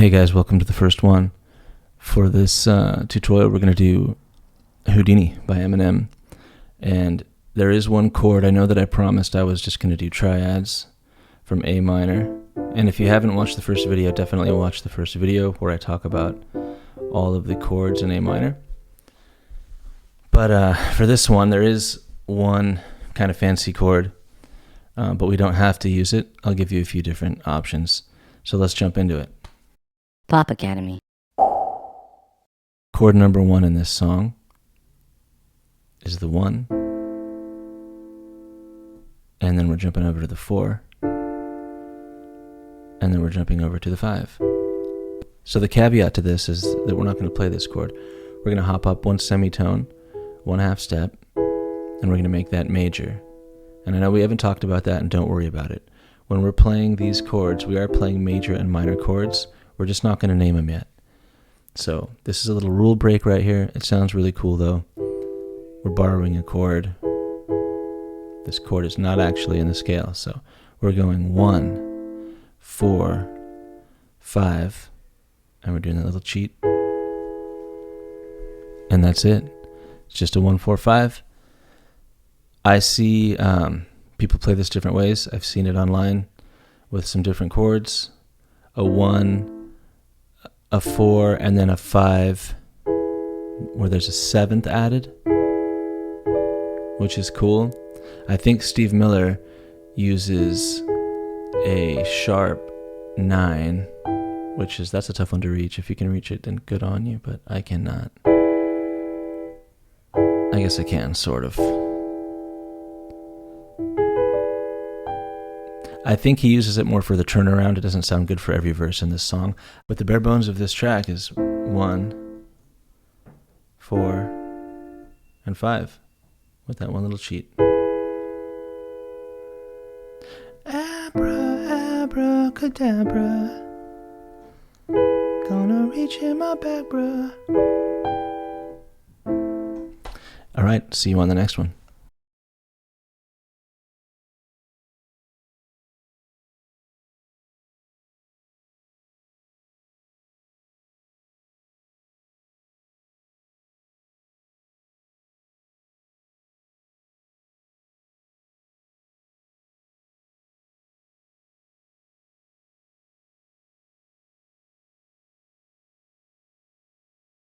Hey guys, welcome to the first one. For this tutorial, we're going to do Houdini by Eminem. And there is one chord. I know that I promised I was just going to do triads from A minor. And if you haven't watched the first video, definitely watch the first video where I talk about all of the chords in A minor. But for this one, there is one kind of fancy chord, but we don't have to use it. I'll give you a few different options. So let's jump into it. Pop Academy. Chord number 1 in this song is the 1, and then we're jumping over to the 4, and then we're jumping over to the 5. So the caveat to this is that we're not going to play this chord. We're going to hop up one semitone, 1/2 step, and we're going to make that major. And I know we haven't talked about that, and don't worry about it. When we're playing these chords, we are playing major and minor chords. We're just not going to name them yet. So this is a little rule break right here. It sounds really cool though. We're borrowing a chord. This chord is not actually in the scale. So we're going 1, 4, 5, and we're doing a little cheat. And that's it. It's just a 1, 4, 5. I see people play this different ways. I've seen it online with some different chords. A 1, a 4, and then a 5 where there's a 7th added, which is cool. I think Steve Miller uses a sharp 9, that's a tough one to reach. If you can reach it, then good on you, but I cannot. I guess I can, sort of. I think he uses it more for the turnaround. It doesn't sound good for every verse in this song. But the bare bones of this track is 1, 4, and 5 with that one little cheat. Abracadabra, gonna reach in my back, bruh. All right, see you on the next one.